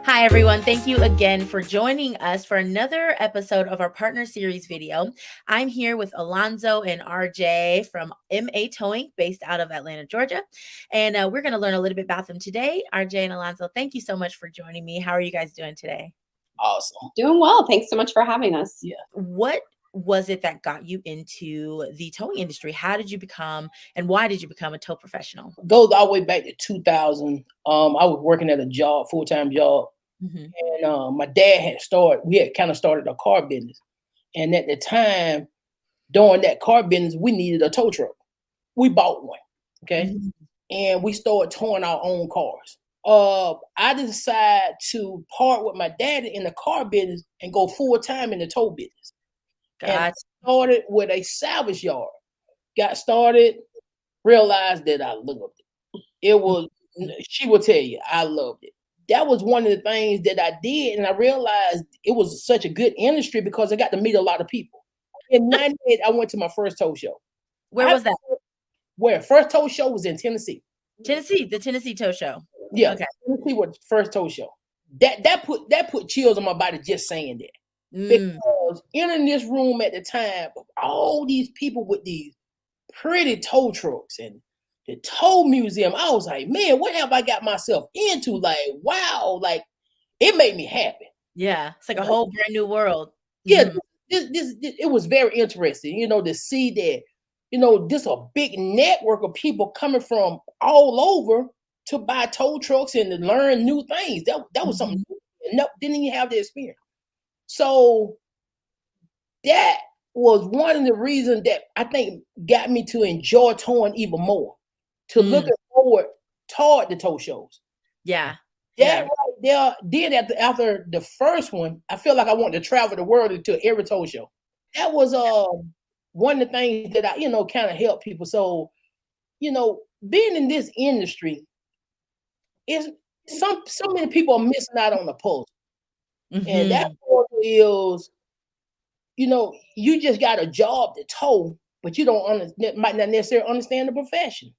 Hi, everyone. Thank you again for joining us for another episode of our Partner Series video. I'm here with Alonzo and RJ from MA Towing, based out of Atlanta, Georgia. And we're going to learn a little bit about them today. RJ and Alonzo, thank you so much for joining me. How are you guys doing today? Awesome. Doing well. Thanks so much for having us. Yeah. What was it that got you into the towing industry? How did you become and why did you become a tow professional? Goes all the way back to 2000. I was working at a job, full-time job. Mhm. And my dad we had kind of started a car business. And at the time, during that car business, we needed a tow truck. We bought one, okay? Mhm. And we started towing our own cars. I decided to part with my daddy in the car business and go full-time in the tow business. And I Gotcha. started with a salvage yard. Got started, realized that I loved it. It was, she will tell you, I loved it. That was one of the things that I did, and I realized it was such a good industry because I got to meet a lot of people. In '98, I went to my first tow show. Where was that? Where first tow show was in Tennessee. Tennessee, the Tennessee Tow Show. Yeah, Okay. Tennessee was the first tow show. That put chills on my body just saying that. Because in this room at the time, all these people with these pretty tow trucks and the tow museum, I was like, man, what have I got myself into? Like, wow, like it made me happy. Yeah, it's like a whole brand new world. Yeah, Mhm. this it was very interesting, to see that, this a big network of people coming from all over to buy tow trucks and to learn new things. That was something new. No, didn't even have the experience. So that was one of the reasons that I think got me to enjoy towing even more, to looking forward toward the tow shows. Yeah. That right there, then after the first one, I feel like I wanted to travel the world to every tow show. That was one of the things that I, kind of help people. So, being in this industry is so many people are missing out on the post. And that is, you just got a job to tow, but you might not necessarily understand the profession.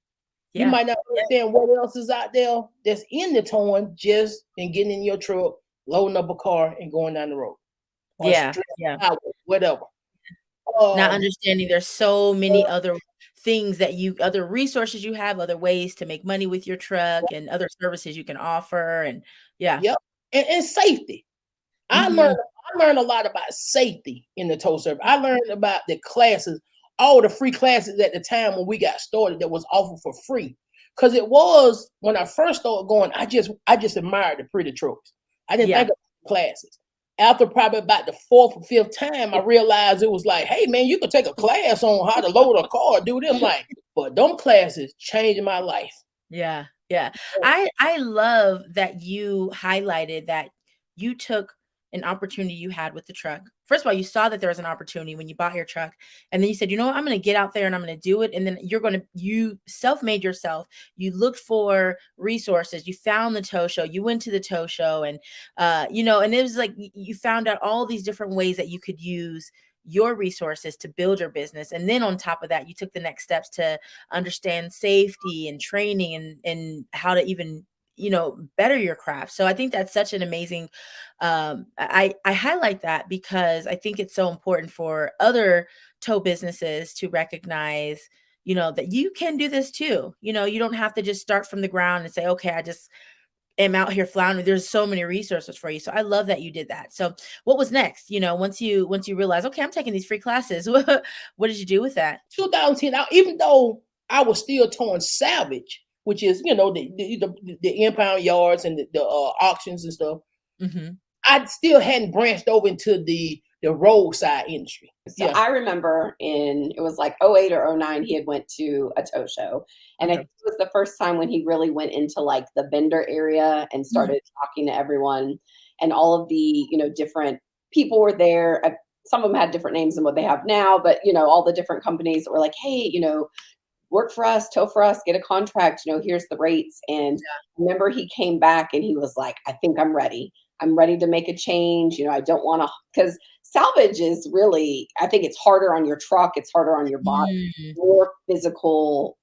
Yeah. You might not understand what else is out there that's in the towing, just in getting in your truck, loading up a car, and going down the road. Or highway, whatever. Not understanding there's so many other things other resources you have, other ways to make money with your truck, and other services you can offer, and Yep, and safety. I learned a lot about safety in the tow service. I learned about the classes, all the free classes at the time when we got started that was offered for free. Because it was, when I first started going, I just admired the pretty trucks. I didn't think of classes. After probably about the fourth or fifth time, I realized it was like, hey man, you could take a class on how to load a car, do them like, but them classes changed my life. Yeah. I love that you highlighted that you took an opportunity you had with the truck. First of all, you saw that there was an opportunity when you bought your truck, and then you said, I'm going to get out there and I'm going to do it. And then you self-made yourself. You looked for resources. You found the tow show. You went to the tow show, and and it was like you found out all these different ways that you could use your resources to build your business. And then on top of that, you took the next steps to understand safety and training and how to even better your craft. So I think that's such an amazing, I highlight that because I think it's so important for other tow businesses to recognize, that you can do this too. You don't have to just start from the ground and say, okay, I just am out here floundering. There's so many resources for you. So I love that you did that. So what was next? Once you realize, okay, I'm taking these free classes, what did you do with that? 2010, even though I was still towing salvage, which is, the impound yards and the auctions and stuff, I still hadn't branched over into the roadside industry. So I remember it was like 08 or 09, he had went to a tow show. And I think it was the first time when he really went into like the vendor area and started talking to everyone, and all of the, different people were there. Some of them had different names than what they have now, but, all the different companies that were like, hey, work for us, tow for us, get a contract, here's the rates. And I remember he came back and he was like, I think I'm ready. I'm ready to make a change. I don't want to, because salvage is really, I think it's harder on your truck. It's harder on your body, more physical,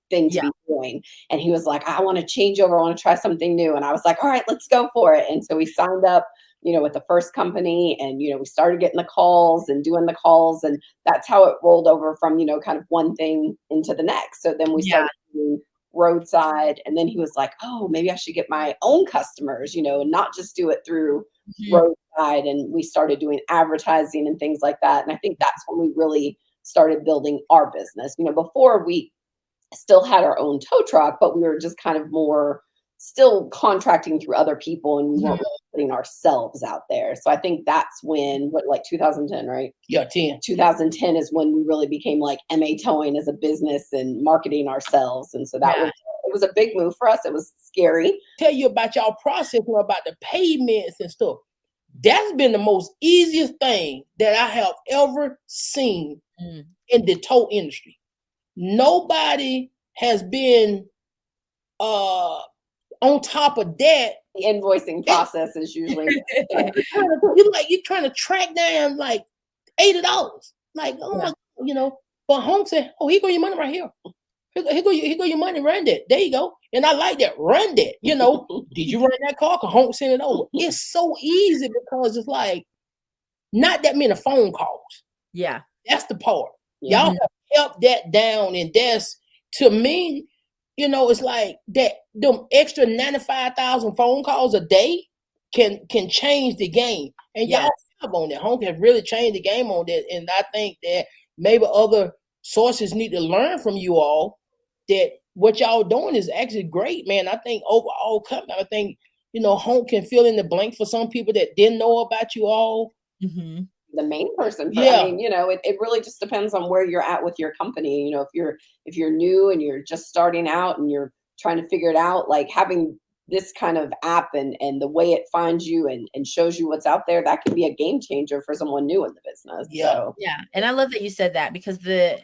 thing to be doing. And he was like, I want to change over. I want to try something new. And I was like, all right, let's go for it. And so we signed up, with the first company, and, we started getting the calls and doing the calls. And that's how it rolled over from, kind of one thing into the next. So then we started doing roadside. And then he was like, oh, maybe I should get my own customers, and not just do it through roadside. And we started doing advertising and things like that. And I think that's when we really started building our business. Before, we still had our own tow truck, but we were just kind of more still contracting through other people, and we weren't really putting ourselves out there. So I think that's when, like 2010, right? Yeah, 10. 2010 is when we really became like MA Towing as a business and marketing ourselves. And so it was a big move for us. It was scary. Tell you about y'all process, about the payments and stuff. That's been the most easiest thing that I have ever seen in the tow industry. Nobody has been on top of that. The invoicing process is usually you're trying to track down like $80. Like, oh my God, but HONK said, oh, here go your money right here. Here go your money, run that. There you go. And I like that. Run that. Did you run that car? Cause HONK sent it over. It's so easy because it's like not that many phone calls. Yeah. That's the part. Y'all have helped that down. And that's, to me, it's like that them extra 95,000 phone calls a day can change the game. And y'all have on that. HONK has really changed the game on that. And I think that maybe other sources need to learn from you all that what y'all doing is actually great, man. I think overall company, I think, HONK can fill in the blank for some people that didn't know about you all. Mm-hmm. The main person. I mean, it really just depends on where you're at with your company. If you're new and you're just starting out and you're trying to figure it out, like having this kind of app and the way it finds you and shows you what's out there, that can be a game changer for someone new in the business. Yeah. And I love that you said that, because the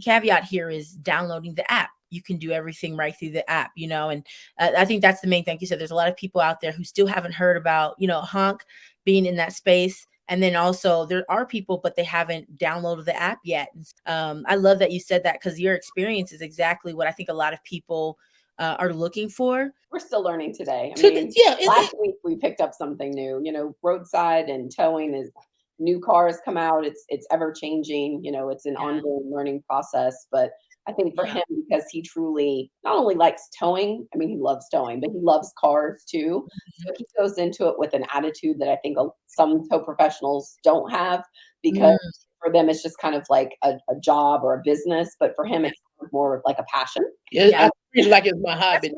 caveat here is downloading the app. You can do everything right through the app, and I think that's the main thing you said. There's a lot of people out there who still haven't heard about, HONK being in that space. And then also there are people, but they haven't downloaded the app yet. I love that you said that, because your experience is exactly what I think a lot of people are looking for. We're still learning today. I mean, last week we picked up something new. Roadside and towing is new cars come out. It's ever changing. It's an ongoing learning process. But I think for him, because he truly not only likes towing, I mean, he loves towing, but he loves cars too. So he goes into it with an attitude that I think some tow professionals don't have, because for them, it's just kind of like a job or a business. But for him, it's more like a passion. I feel like it's my hobby.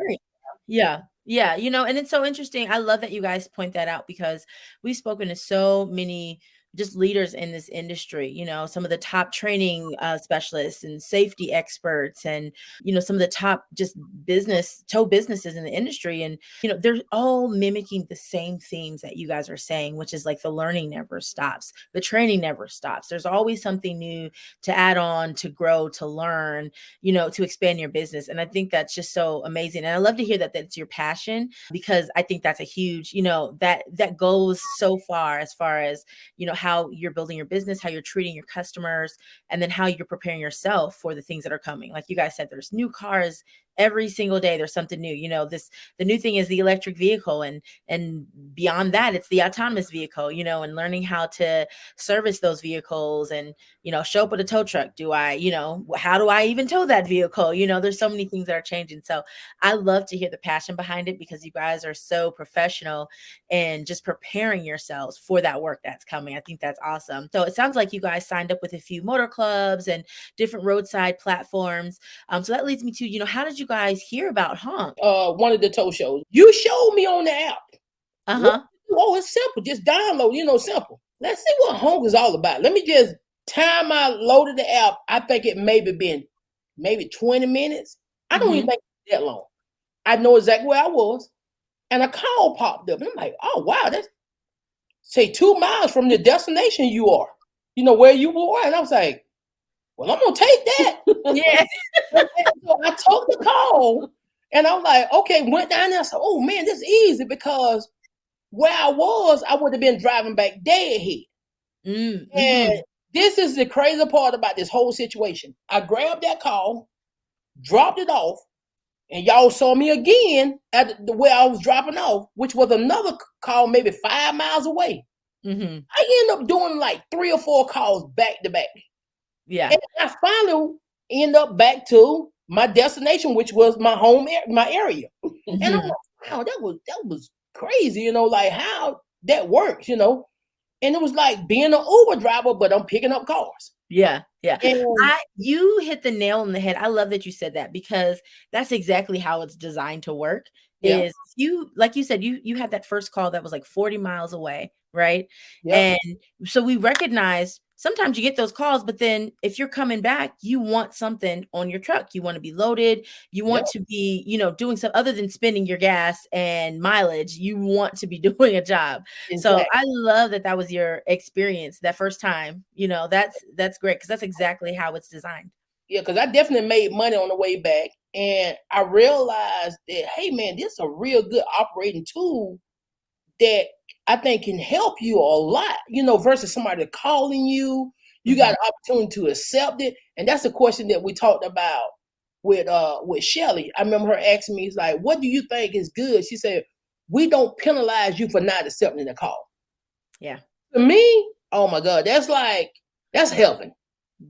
Yeah. And it's so interesting. I love that you guys point that out, because we've spoken to so many just leaders in this industry, some of the top training specialists and safety experts, and, some of the top just tow businesses in the industry. And, they're all mimicking the same themes that you guys are saying, which is like the learning never stops. The training never stops. There's always something new to add on, to grow, to learn, to expand your business. And I think that's just so amazing. And I love to hear that that's your passion, because I think that's a huge, that goes so far as, how you're building your business, how you're treating your customers, and then how you're preparing yourself for the things that are coming. Like you guys said, there's new cars every single day. There's something new. The new thing is the electric vehicle, and beyond that, it's the autonomous vehicle, and learning how to service those vehicles, and, show up with a tow truck. How do I even tow that vehicle? There's so many things that are changing. So I love to hear the passion behind it, because you guys are so professional and just preparing yourselves for that work that's coming. I think that's awesome. So it sounds like you guys signed up with a few motor clubs and different roadside platforms. So that leads me to, how did you guys hear about HONK? One of the tow shows. You showed me on the app. Oh, it's simple. Just download, simple. Let's see what HONK is all about. Let me just time I loaded the app. I think it been 20 minutes. I don't even think it's that long. I know exactly where I was. And a call popped up. And I'm like, oh, wow, that's, say, 2 miles from the destination you are. Where you were. And I was like, well, I'm going to take that. So I took the call, and I'm like, okay, went down there. I said, oh, man, this is easy, because where I was, I would have been driving back dead ahead. And this is the crazy part about this whole situation. I grabbed that call. dropped it off, and y'all saw me again at the where I was dropping off, which was another call maybe 5 miles away. Mm-hmm. I ended up doing like 3 or 4 calls back to back. Yeah. And I finally end up back to my destination, which was my home, my area. Mm-hmm. And I'm like, wow, that was crazy, you know, like how that works, you know. And it was like being an Uber driver, but I'm picking up cars. Yeah. Yeah. And You hit the nail on the head. I love that you said that, because that's exactly how it's designed to work. Yeah. Is you, like you said, you had that first call that was like 40 miles away, right? Yep. And so we recognize sometimes you get those calls, but then if you're coming back, you want something on your truck. You want to be loaded. You want to be, you know, doing some other than spending your gas and mileage. You want to be doing a job. Exactly. So I love that that was your experience that first time. You know, that's great, because that's exactly how it's designed. Yeah, because I definitely made money on the way back. And I realized that, hey, man, this is a real good operating tool that I think can help you a lot, you know, versus somebody calling you. You got an opportunity to accept it. And that's the question that we talked about with Shelly. I remember her asking me, it's like, what do you think is good? She said, we don't penalize you for not accepting the call. Yeah. To me, oh my God, that's heaven.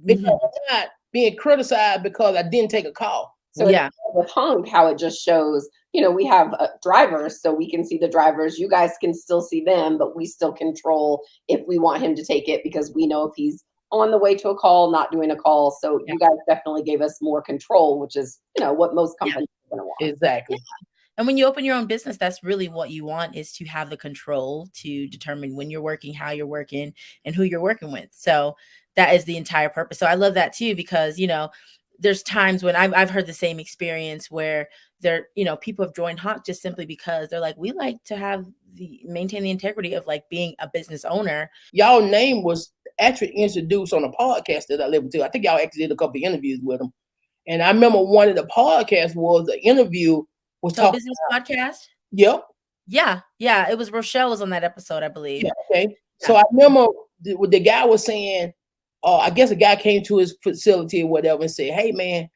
Because I'm not being criticized because I didn't take a call. So yeah, with HONK, how it just shows, you know, we have drivers, so we can see the drivers. You guys can still see them, but we still control if we want him to take it, because we know if he's on the way to a call, not doing a call. So you guys definitely gave us more control, which is, you know, what most companies are going to want. Exactly. Yeah. And when you open your own business, that's really what you want, is to have the control to determine when you're working, how you're working, and who you're working with. So that is the entire purpose. So I love that too, because, you know, there's times when I've heard the same experience where you know, people have joined HONK just simply because they're like, we like to have maintain the integrity of like being a business owner. Y'all name was actually introduced on a podcast that I listened to. I think y'all actually did a couple of interviews with them. And I remember one of the podcasts was an interview was talking business about, podcast. Yep. Yeah. Yeah. It was Rochelle was on that episode, I believe. Yeah, okay. Yeah. So I remember the guy was saying, I guess a guy came to his facility or whatever and said, hey man,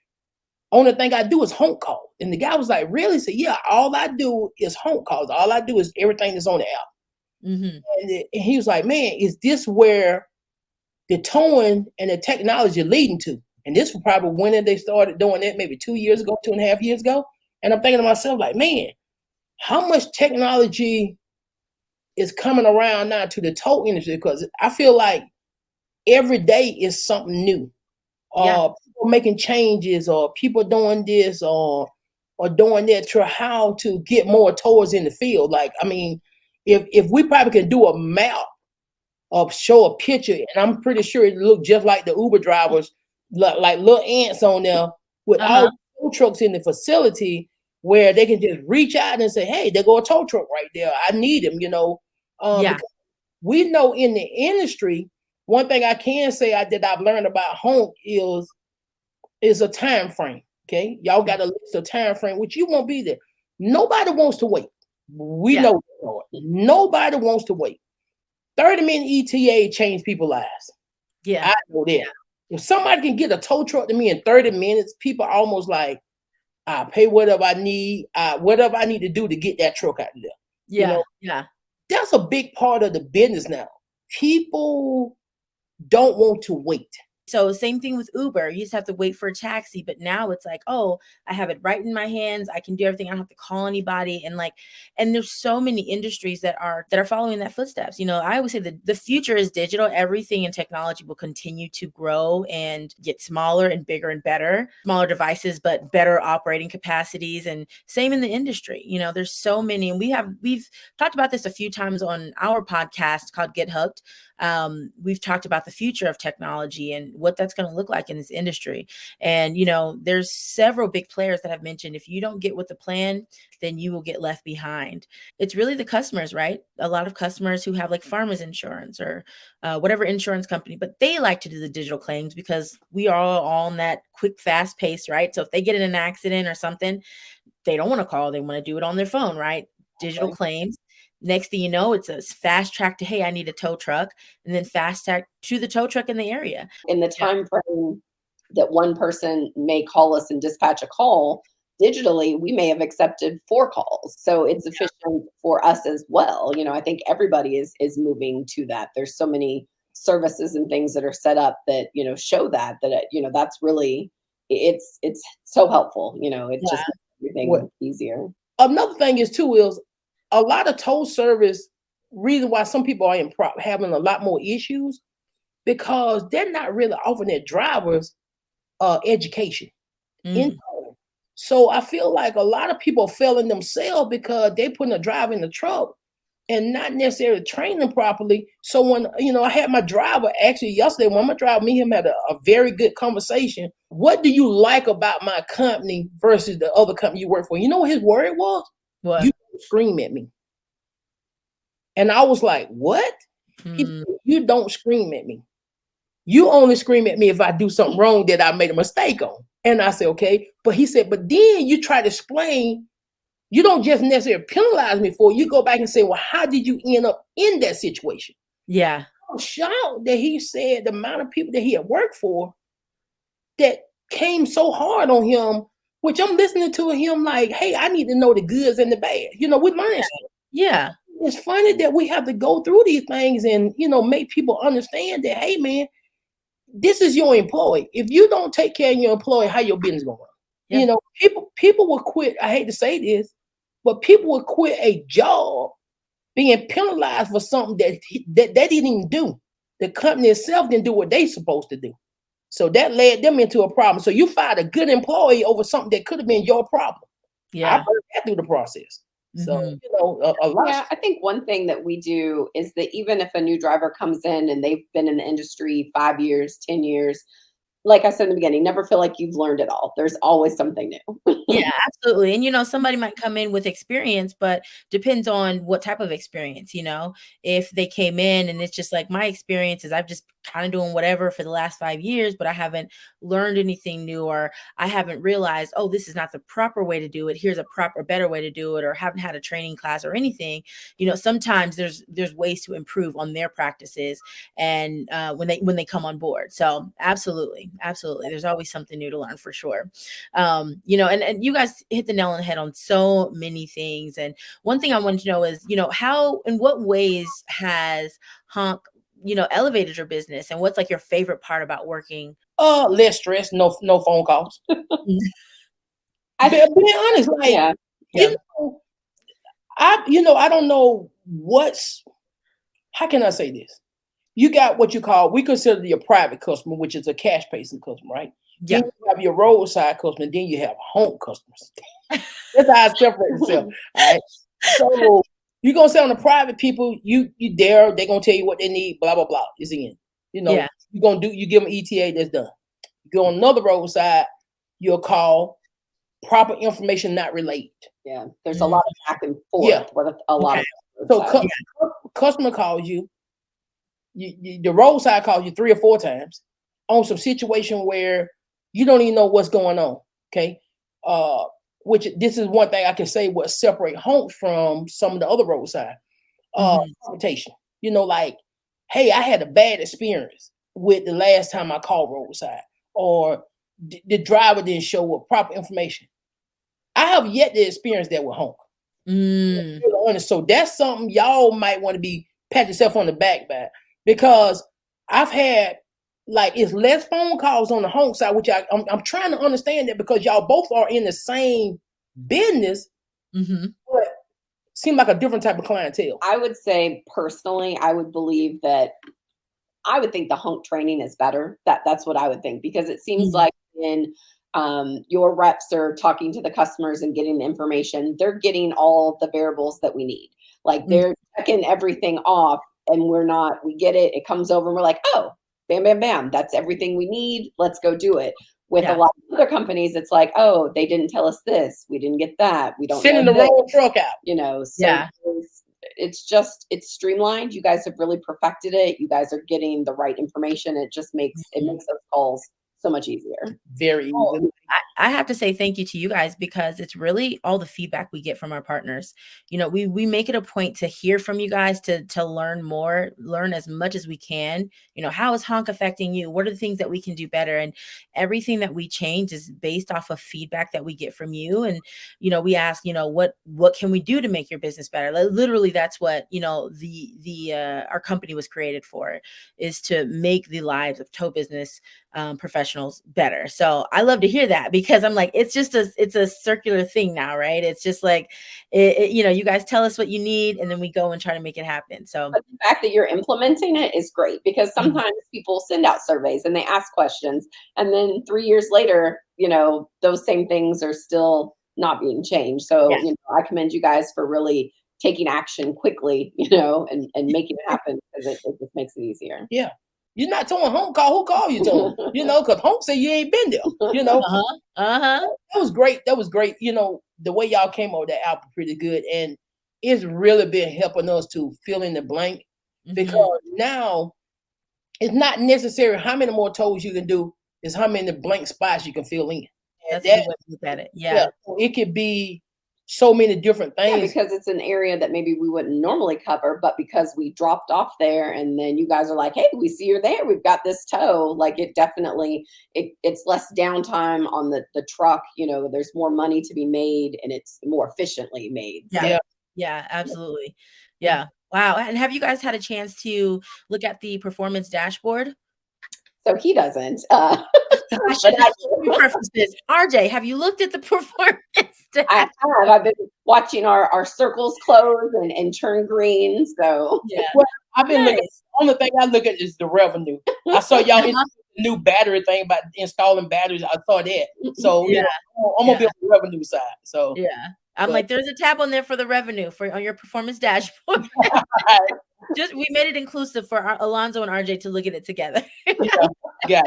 only thing I do is HONK call. And the guy was like, really? He said, yeah, all I do is HONK calls. All I do is everything that's on the app. And he was like, man, is this where the towing and the technology leading to? And this was probably when they started doing that, maybe 2 years ago, 2.5 years ago. And I'm thinking to myself, like, man, how much technology is coming around now to the tow industry? Because I feel like every day is something new. People making changes, or people doing this or doing that to how to get more towers in the field. Like, I mean, if we probably can do a map of show a picture, and I'm pretty sure it look just like the Uber drivers, like little ants on there with all tow trucks in the facility, where they can just reach out and say, hey, there go a tow truck right there. I need him, you know. We know in the industry, one thing I can say that I've learned about HONK is a time frame. Okay, y'all got a list of time frame, which you won't be there. Nobody wants to wait. We know that. Nobody wants to wait. 30-minute ETA changed people's lives. Yeah, I know that. If somebody can get a tow truck to me in 30 minutes, people are almost like, I pay whatever I need, whatever I need to do to get that truck out of there. Yeah, you know? That's a big part of the business now. People don't want to wait. So same thing with Uber. You just have to wait for a taxi, but now it's like, oh, I have it right in my hands. I can do everything. I don't have to call anybody. And there's so many industries that are following that footsteps. You know, I always say that the future is digital. Everything in technology will continue to grow and get smaller and bigger and better. Smaller devices, but better operating capacities. And same in the industry. You know, there's so many, and we've talked about this a few times on our podcast called Get Hooked. We've talked about the future of technology and what that's going to look like in this industry. And, you know, there's several big players that have mentioned, if you don't get with the plan, then you will get left behind. It's really the customers, right? A lot of customers who have like farmers insurance or whatever insurance company, but they like to do the digital claims because we are all on that quick, fast pace, right? So if they get in an accident or something, they don't want to call, they want to do it on their phone, right? Digital claims. Next thing you know, it's a fast track to, hey, I need a tow truck, and then fast track to the tow truck in the area. In the time frame that one person may call us and dispatch a call, digitally, we may have accepted 4 calls. So it's efficient for us as well. You know, I think everybody is moving to that. There's so many services and things that are set up that, you know, show that, you know, that's really, it's so helpful. You know, it just makes everything easier. Another thing is too, is a lot of tow service, reason why some people are having a lot more issues, because they're not really offering their drivers education. So I feel like a lot of people are failing themselves because they putting a driver in the truck and not necessarily training them properly. So when, you know, I had my driver actually yesterday, when my driver, me and him had a very good conversation. What do you like about my company versus the other company you work for? You know what his word was? What? You don't scream at me. And I was like, what? He said, you don't scream at me. You only scream at me if I do something wrong that I made a mistake on. And I said, okay. But he said, but then you try to explain, you don't just necessarily penalize me for it. You go back and say, well, how did you end up in that situation? Yeah. I was shocked that he said the amount of people that he had worked for that came so hard on him, which I'm listening to him like, hey, I need to know the goods and the bad. You know, we learn stuff. Yeah. It's funny that we have to go through these things and, you know, make people understand that, hey, man, this is your employee. If you don't take care of your employee, how your business going? Yep. You know, people will quit. I hate to say this, but people will quit a job being penalized for something that they didn't even do. The company itself didn't do what they supposed to do. So that led them into a problem. So you fired a good employee over something that could have been your problem. Yeah, I heard that through the process. So, you know, a lot. Yeah, I think one thing that we do is that even if a new driver comes in and they've been in the industry 5 years, 10 years, like I said in the beginning, never feel like you've learned it all. There's always something new. Yeah, absolutely. And, you know, somebody might come in with experience, but depends on what type of experience, you know, if they came in and it's just like my experience is I've just kind of doing whatever for the last 5 years, but I haven't learned anything new, or I haven't realized, oh, this is not the proper way to do it. Here's a proper, better way to do it, or haven't had a training class or anything. You know, sometimes there's ways to improve on their practices and when they come on board. So absolutely. There's always something new to learn for sure. You know, and you guys hit the nail on the head on so many things. And one thing I wanted to know is, you know, how, in what ways has HONK, you know, elevated your business, and what's like your favorite part about working? Less stress, no phone calls. I be honest, like, you know, I don't know how can I say this? You got what you call, we consider your private customer, which is a cash pacing customer, right? Yeah. Then you have your roadside customer, then you have home customers. That's how I separate itself. All right. So you're gonna say on the private people, you there, they're gonna tell you what they need, blah, blah, blah. It's in. You know, you give them ETA, that's done. You go on another roadside, you'll call, proper information not relayed. Yeah, there's a lot of back and forth with a lot of so customer calls you, the roadside calls you 3 or 4 times on some situation where you don't even know what's going on. Okay. Which this is one thing I can say what separate HONK from some of the other roadside transportation. You know, like, hey, I had a bad experience with the last time I called roadside, or the driver didn't show with proper information. I have yet to experience that with HONK. So that's something y'all might want to be pat yourself on the back by, because I've had, like, it's less phone calls on the HONK side, which I'm trying to understand that, because y'all both are in the same business, but seem like a different type of clientele. I would say personally, I would believe that I would think the HONK training is better. That's what I would think, because it seems like when your reps are talking to the customers and getting the information, they're getting all the variables that we need. Like they're checking everything off, and we get it. It comes over and we're like, oh, bam, bam, bam. That's everything we need. Let's go do it. With a lot of other companies, it's like, oh, they didn't tell us this. We didn't get that. We don't sending the wrong truck out. You know, so it's streamlined. You guys have really perfected it. You guys are getting the right information. It just makes those calls so much easier. Very Oh, easy. I have to say thank you to you guys because it's really all the feedback we get from our partners. You know, we make it a point to hear from you guys, to learn more, learn as much as we can. You know, how is HONK affecting you? What are the things that we can do better? And everything that we change is based off of feedback that we get from you. And, you know, we ask, you know, what can we do to make your business better? Literally, that's what, you know, our company was created for, is to make the lives of tow business professionals better. So I love to hear that, because I'm like, it's a circular thing now, right? It's just like, you know, you guys tell us what you need and then we go and try to make it happen. So but the fact that you're implementing it is great, because sometimes people send out surveys and they ask questions, and then 3 years later, you know, those same things are still not being changed. So, yeah. you know, I commend you guys for really taking action quickly, you know, and making it happen, because it just makes it easier. Yeah. You're not telling HONK call. Who called you to him? You know, because HONK said you ain't been there. You know, that was great. That was great. You know, the way y'all came over that album pretty good, and it's really been helping us to fill in the blank, because now it's not necessary how many more toes you can do. It's how many blank spots you can fill in. That's a good way to look at it. Yeah. So it could be so many different Yeah, things. because it's an area that maybe we wouldn't normally cover, but because we dropped off there and then you guys are like, hey, we see you're there, we've got this tow, like it definitely, it's less downtime on the truck, you know, there's more money to be made and it's more efficiently made. Yeah. Yeah, absolutely. Yeah. Wow. And have you guys had a chance to look at the performance dashboard? So he doesn't. I should preface this. RJ, have you looked at the performance dashboard? I have. I've been watching our circles close and turn green. So yeah. Well, I've been looking. The only thing I look at is the revenue. I saw y'all into the new battery thing about installing batteries. I saw that. So you know, I'm gonna be on the revenue side. So I'm like, there's a tab on there for the revenue on your performance dashboard. Just we made it inclusive for Alonzo and RJ to look at it together. Yeah.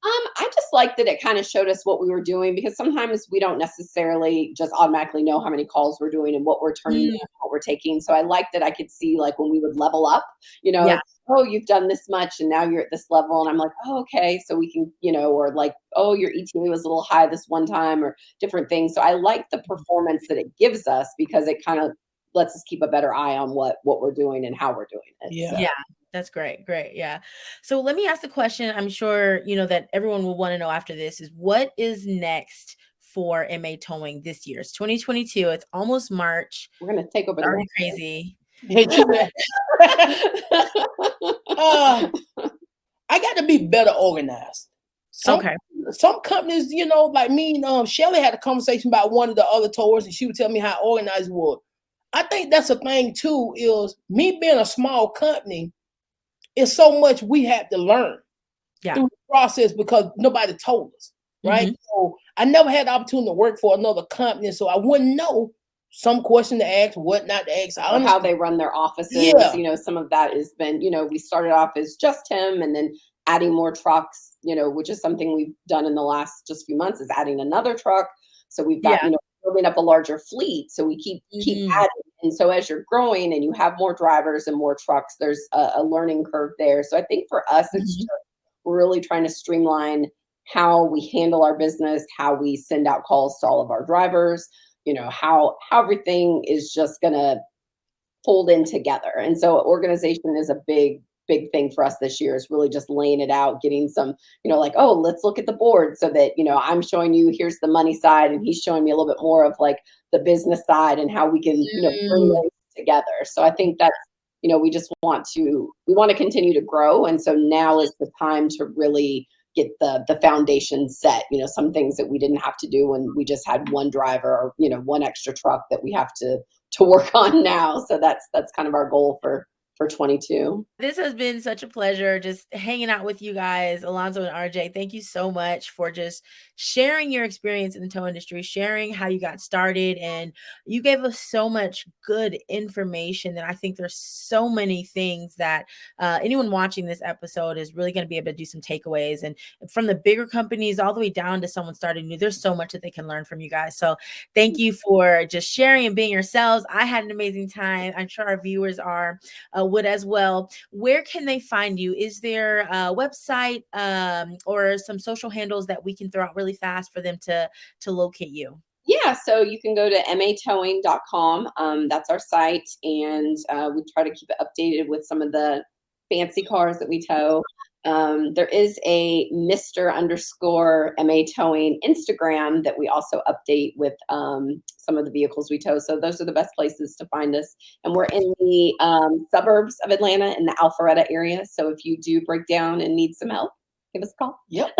I just like that it kind of showed us what we were doing, because sometimes we don't necessarily just automatically know how many calls we're doing and what we're turning in, what we're taking. So I like that I could see, like, when we would level up, you know, oh, you've done this much and now you're at this level. And I'm like, oh, okay. So we can, you know, or like, oh, your ETA was a little high this one time, or different things. So I like the performance that it gives us, because it kind of lets us keep a better eye on what we're doing and how we're doing it. Yeah. So. Yeah. That's great. Great. Yeah. So let me ask the question I'm sure, you know, that everyone will want to know after this is, what is next for MA Towing this year? It's 2022. It's almost March. We're going to take over the world. Crazy. I got to be better organized. Some companies, you know, like me and Shelly had a conversation about one of the other towers, and she would tell me how organized it was. I think that's a thing too, is me being a small company, it's so much we have to learn through the process, because nobody told us, right? So I never had the opportunity to work for another company, so I wouldn't know some question to ask, what not to ask. Or how they run their offices. You know, some of that has been, you know, we started off as just him, and then adding more trucks, you know, which is something we've done in the last just few months, is adding another truck. So we've got, you know, building up a larger fleet. So we keep adding. And so as you're growing and you have more drivers and more trucks, there's a learning curve there. So I think for us, it's just really trying to streamline how we handle our business, how we send out calls to all of our drivers, you know, how everything is just going to fold in together. And so organization is a big thing for us this year, is really just laying it out, getting some, you know, like, oh, let's look at the board, so that, you know, I'm showing you, here's the money side, and he's showing me a little bit more of like the business side and how we can, you know, bring those together. So I think that's, you know, we want to continue to grow. And so now is the time to really get the foundation set. You know, some things that we didn't have to do when we just had one driver, or, you know, one extra truck, that we have to work on now. So that's kind of our goal for 22. This has been such a pleasure just hanging out with you guys, Alonzo and RJ. Thank you so much for just sharing your experience in the tow industry, sharing how you got started. And you gave us so much good information that I think there's so many things that anyone watching this episode is really going to be able to do some takeaways. And from the bigger companies all the way down to someone starting new, there's so much that they can learn from you guys. So thank you for just sharing and being yourselves. I had an amazing time. I'm sure our viewers are. would as well. Where can they find you? Is there a website or some social handles that we can throw out really fast for them to locate you? Yeah, so you can go to matowing.com. That's our site, and we try to keep it updated with some of the fancy cars that we tow. There is a Mr. _ MA Towing Instagram that we also update with some of the vehicles we tow. So those are the best places to find us. And we're in the suburbs of Atlanta, in the Alpharetta area. So if you do break down and need some help, give us a call. Yep.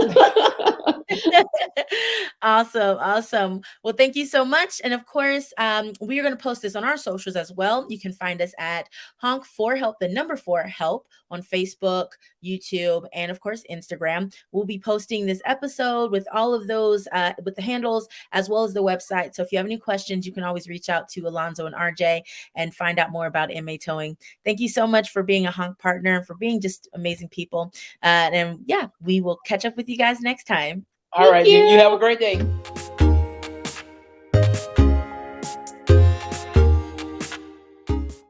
Awesome. Well, thank you so much. And of course, we are going to post this on our socials as well. You can find us at HONK 4 Help, the number 4 Help, on Facebook, YouTube, and of course, Instagram. We'll be posting this episode with all of those, with the handles, as well as the website. So if you have any questions, you can always reach out to Alonzo and RJ and find out more about MA Towing. Thank you so much for being a HONK partner and for being just amazing people. And yeah, we will catch up with you guys next time. All right, you have a great day.